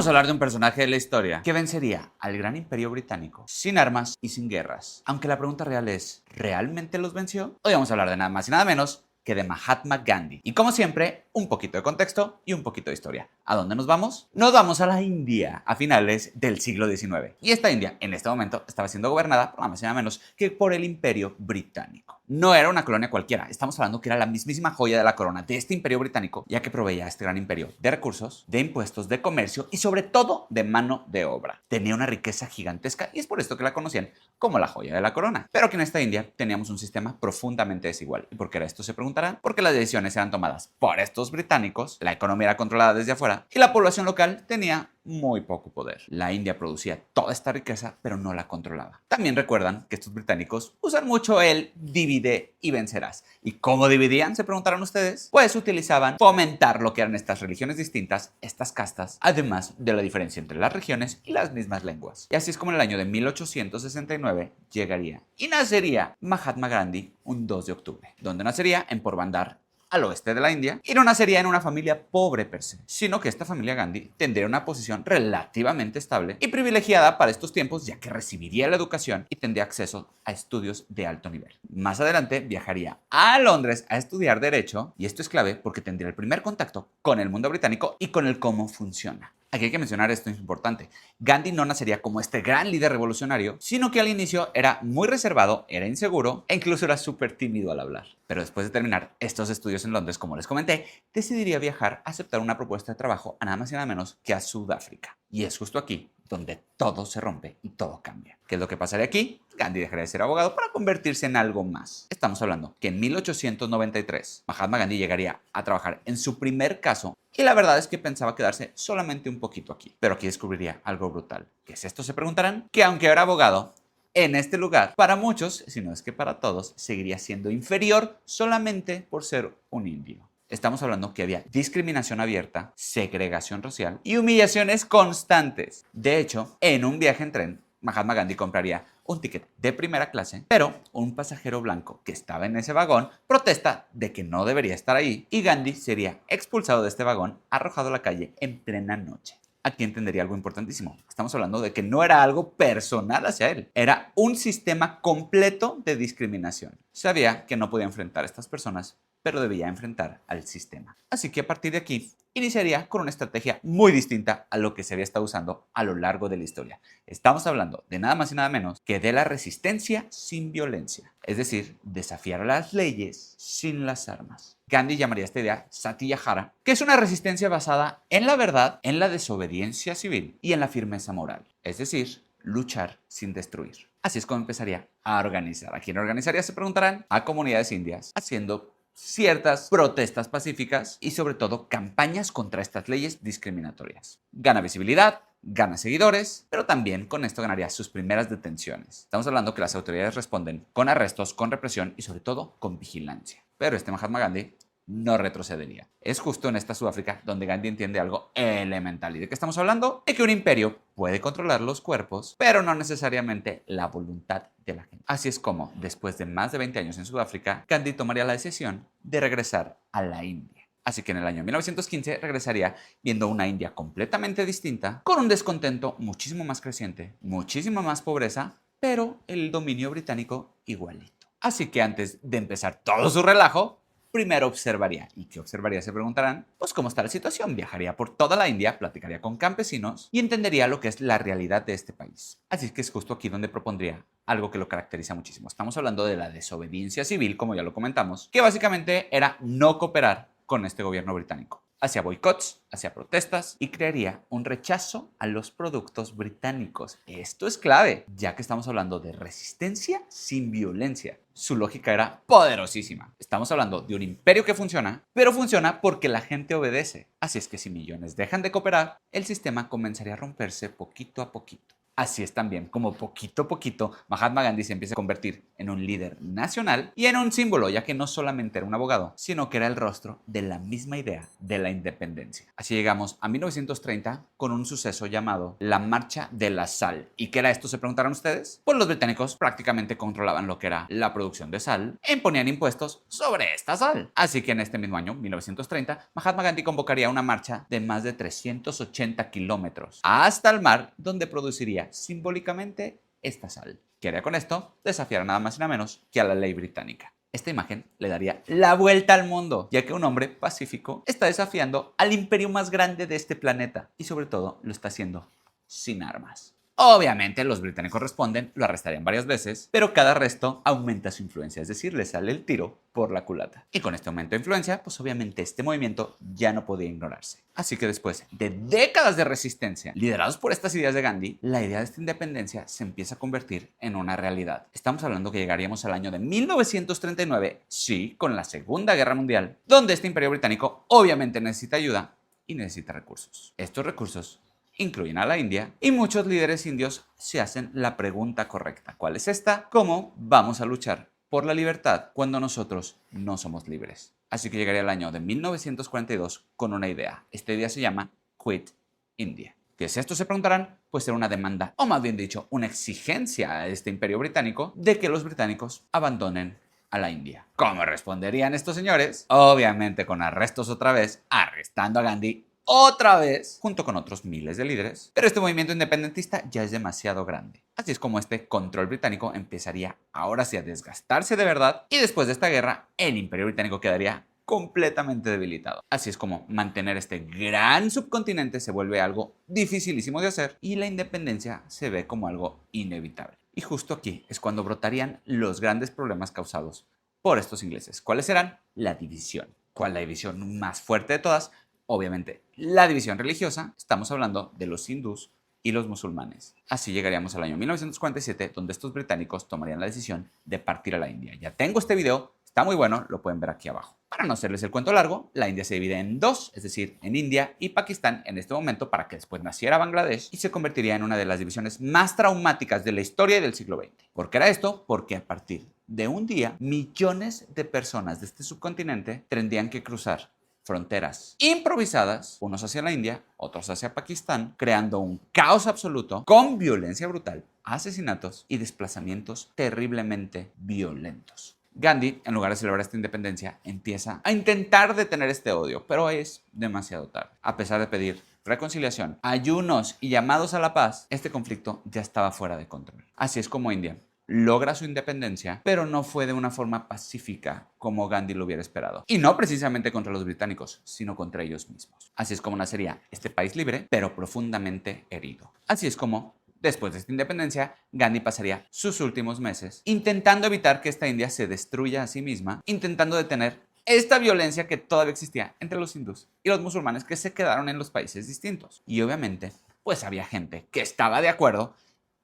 Vamos a hablar de un personaje de la historia que vencería al gran imperio británico sin armas y sin guerras. Aunque la pregunta real es, ¿realmente los venció? Hoy vamos a hablar de nada más y nada menos que de Mahatma Gandhi. Y como siempre, un poquito de contexto y un poquito de historia. ¿A dónde nos vamos? Nos vamos a la India a finales del siglo XIX. Y esta India, en este momento, estaba siendo gobernada por nada más y nada menos que por el Imperio Británico. No era una colonia cualquiera, estamos hablando que era la mismísima joya de la corona de este imperio británico, ya que proveía a este gran imperio de recursos, de impuestos, de comercio y sobre todo de mano de obra. Tenía una riqueza gigantesca y es por esto que la conocían como la joya de la corona. Pero que en esta India teníamos un sistema profundamente desigual. ¿Y por qué era esto? Se preguntarán. Porque las decisiones eran tomadas por estos británicos, la economía era controlada desde afuera y la población local tenía muy poco poder. La India producía toda esta riqueza, pero no la controlaba. También recuerdan que estos británicos usan mucho el divide y vencerás. ¿Y cómo dividían? Se preguntaron ustedes. Pues utilizaban fomentar lo que eran estas religiones distintas, estas castas, además de la diferencia entre las regiones y las mismas lenguas. Y así es como en el año de 1869 llegaría y nacería Mahatma Gandhi un 2 de octubre, donde nacería en Porbandar, al oeste de la India, y no nacería en una familia pobre per se, sino que esta familia Gandhi tendría una posición relativamente estable y privilegiada para estos tiempos, ya que recibiría la educación y tendría acceso a estudios de alto nivel. Más adelante viajaría a Londres a estudiar Derecho, y esto es clave porque tendría el primer contacto con el mundo británico y con el cómo funciona. Aquí hay que mencionar esto, es importante. Gandhi no nacería como este gran líder revolucionario, sino que al inicio era muy reservado, era inseguro e incluso era súper tímido al hablar. Pero después de terminar estos estudios en Londres, como les comenté, decidiría viajar a aceptar una propuesta de trabajo a nada más y nada menos que a Sudáfrica. Y es justo aquí donde todo se rompe y todo cambia. ¿Qué es lo que pasaría aquí? Gandhi dejaría de ser abogado para convertirse en algo más. Estamos hablando que en 1893 Mahatma Gandhi llegaría a trabajar en su primer caso y la verdad es que pensaba quedarse solamente un poquito aquí. Pero aquí descubriría algo brutal. ¿Qué es esto? Se preguntarán. Que aunque era abogado, en este lugar, para muchos, si no es que para todos, seguiría siendo inferior solamente por ser un indio. Estamos hablando que había discriminación abierta, segregación racial y humillaciones constantes. De hecho, en un viaje en tren, Mahatma Gandhi compraría un ticket de primera clase, pero un pasajero blanco que estaba en ese vagón protesta de que no debería estar ahí y Gandhi sería expulsado de este vagón, arrojado a la calle en plena noche. Aquí entendería algo importantísimo. Estamos hablando de que no era algo personal hacia él. Era un sistema completo de discriminación. Sabía que no podía enfrentar a estas personas, pero debía enfrentar al sistema. Así que a partir de aquí, iniciaría con una estrategia muy distinta a lo que se había estado usando a lo largo de la historia. Estamos hablando de nada más y nada menos que de la resistencia sin violencia. Es decir, desafiar a las leyes sin las armas. Gandhi llamaría a esta idea Satyahara, que es una resistencia basada en la verdad, en la desobediencia civil y en la firmeza moral. Es decir, luchar sin destruir. Así es como empezaría a organizar. ¿A quién organizaría? Se preguntarán. A comunidades indias, haciendo ciertas protestas pacíficas y sobre todo campañas contra estas leyes discriminatorias. Gana visibilidad, gana seguidores, pero también con esto ganaría sus primeras detenciones. Estamos hablando que las autoridades responden con arrestos, con represión y sobre todo con vigilancia. Pero este Mahatma Gandhi no retrocedería. Es justo en esta Sudáfrica donde Gandhi entiende algo elemental. ¿Y de qué estamos hablando? De que un imperio puede controlar los cuerpos, pero no necesariamente la voluntad de la gente. Así es como, después de más de 20 años en Sudáfrica, Gandhi tomaría la decisión de regresar a la India. Así que en el año 1915 regresaría viendo una India completamente distinta, con un descontento muchísimo más creciente, muchísima más pobreza, pero el dominio británico igualito. Así que antes de empezar todo su relajo, primero observaría. ¿Y qué observaría? Se preguntarán. Pues cómo está la situación. Viajaría por toda la India, platicaría con campesinos y entendería lo que es la realidad de este país. Así es que es justo aquí donde propondría algo que lo caracteriza muchísimo. Estamos hablando de la desobediencia civil, como ya lo comentamos, que básicamente era no cooperar con este gobierno británico. Hacía boicots, hacía protestas y crearía un rechazo a los productos británicos. Esto es clave, ya que estamos hablando de resistencia sin violencia. Su lógica era poderosísima. Estamos hablando de un imperio que funciona, pero funciona porque la gente obedece. Así es que si millones dejan de cooperar, el sistema comenzaría a romperse poquito a poquito. Así es también como poquito a poquito Mahatma Gandhi se empieza a convertir en un líder nacional y en un símbolo, ya que no solamente era un abogado, sino que era el rostro de la misma idea de la independencia. Así llegamos a 1930 con un suceso llamado la Marcha de la Sal. ¿Y qué era esto? Se preguntaron ustedes. Pues los británicos prácticamente controlaban lo que era la producción de sal e imponían impuestos sobre esta sal. Así que en este mismo año, 1930, Mahatma Gandhi convocaría una marcha de más de 380 kilómetros hasta el mar, donde produciría simbólicamente esta sal. ¿Qué haría con esto? Desafiar nada más y nada menos que a la ley británica. Esta imagen le daría la vuelta al mundo, ya que un hombre pacífico está desafiando al imperio más grande de este planeta y sobre todo lo está haciendo sin armas. Obviamente los británicos responden, lo arrestarían varias veces, pero cada arresto aumenta su influencia, es decir, le sale el tiro por la culata. Y con este aumento de influencia, pues obviamente este movimiento ya no podía ignorarse. Así que después de décadas de resistencia, liderados por estas ideas de Gandhi, la idea de esta independencia se empieza a convertir en una realidad. Estamos hablando que llegaríamos al año de 1939, sí, con la Segunda Guerra Mundial, donde este imperio británico obviamente necesita ayuda y necesita recursos. Estos recursos incluyen a la India y muchos líderes indios se hacen la pregunta correcta. ¿Cuál es esta? ¿Cómo vamos a luchar por la libertad cuando nosotros no somos libres? Así que llegaría el año de 1942 con una idea. Esta idea se llama Quit India. ¿Qué es esto? Se preguntarán. Pues era una demanda, o más bien dicho, una exigencia a este imperio británico de que los británicos abandonen a la India. ¿Cómo responderían estos señores? Obviamente con arrestos otra vez, arrestando a Gandhi otra vez, junto con otros miles de líderes. Pero este movimiento independentista ya es demasiado grande. Así es como este control británico empezaría ahora sí a desgastarse de verdad, y después de esta guerra, el imperio británico quedaría completamente debilitado. Así es como mantener este gran subcontinente se vuelve algo dificilísimo de hacer y la independencia se ve como algo inevitable. Y justo aquí es cuando brotarían los grandes problemas causados por estos ingleses. ¿Cuáles serán? La división. ¿Cuál es la división más fuerte de todas? Obviamente, la división religiosa. Estamos hablando de los hindús y los musulmanes. Así llegaríamos al año 1947, donde estos británicos tomarían la decisión de partir a la India. Ya tengo este video, está muy bueno, lo pueden ver aquí abajo. Para no hacerles el cuento largo, la India se divide en dos, es decir, en India y Pakistán en este momento, para que después naciera Bangladesh, y se convertiría en una de las divisiones más traumáticas de la historia y del siglo XX. ¿Por qué era esto? Porque a partir de un día, millones de personas de este subcontinente tendrían que cruzar fronteras improvisadas, unos hacia la India, otros hacia Pakistán, creando un caos absoluto con violencia brutal, asesinatos y desplazamientos terriblemente violentos. Gandhi, en lugar de celebrar esta independencia, empieza a intentar detener este odio, pero es demasiado tarde. A pesar de pedir reconciliación, ayunos y llamados a la paz, este conflicto ya estaba fuera de control. Así es como India logra su independencia, pero no fue de una forma pacífica como Gandhi lo hubiera esperado. Y no precisamente contra los británicos, sino contra ellos mismos. Así es como nacería este país libre, pero profundamente herido. Así es como, después de esta independencia, Gandhi pasaría sus últimos meses intentando evitar que esta India se destruya a sí misma, intentando detener esta violencia que todavía existía entre los hindús y los musulmanes que se quedaron en los países distintos. Y obviamente, pues había gente que estaba de acuerdo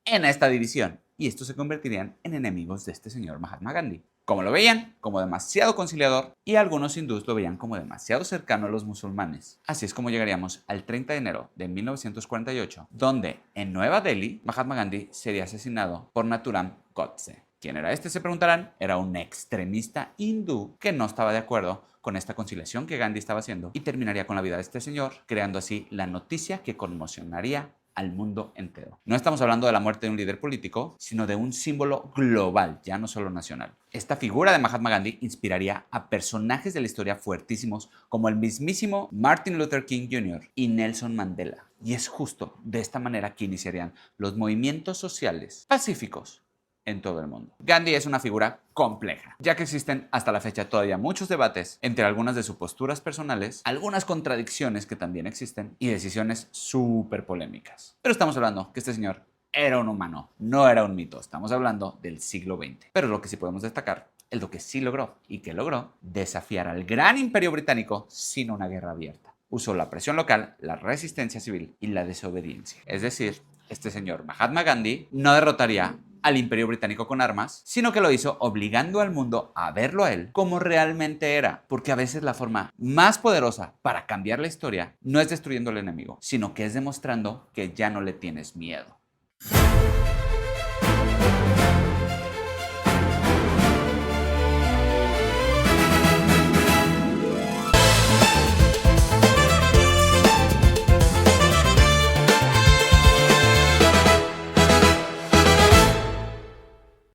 en esta división, y estos se convertirían en enemigos de este señor Mahatma Gandhi. Como lo veían como demasiado conciliador, y algunos hindús lo veían como demasiado cercano a los musulmanes. Así es como llegaríamos al 30 de enero de 1948, donde en Nueva Delhi Mahatma Gandhi sería asesinado por Nathuram Godse. ¿Quién era este? Se preguntarán. Era un extremista hindú que no estaba de acuerdo con esta conciliación que Gandhi estaba haciendo y terminaría con la vida de este señor, creando así la noticia que conmocionaría al mundo entero. No estamos hablando de la muerte de un líder político, sino de un símbolo global, ya no solo nacional. Esta figura de Mahatma Gandhi inspiraría a personajes de la historia fuertísimos como el mismísimo Martin Luther King Jr. y Nelson Mandela. Y es justo de esta manera que iniciarían los movimientos sociales pacíficos en todo el mundo. Gandhi es una figura compleja, ya que existen hasta la fecha todavía muchos debates entre algunas de sus posturas personales, algunas contradicciones que también existen y decisiones súper polémicas. Pero estamos hablando que este señor era un humano, no era un mito. Estamos hablando del siglo XX. Pero lo que sí podemos destacar es lo que sí logró, y que logró desafiar al gran imperio británico sin una guerra abierta. Usó la presión local, la resistencia civil y la desobediencia. Es decir, este señor Mahatma Gandhi no derrotaría al imperio británico con armas, sino que lo hizo obligando al mundo a verlo a él como realmente era, porque a veces la forma más poderosa para cambiar la historia no es destruyendo al enemigo, sino que es demostrando que ya no le tienes miedo.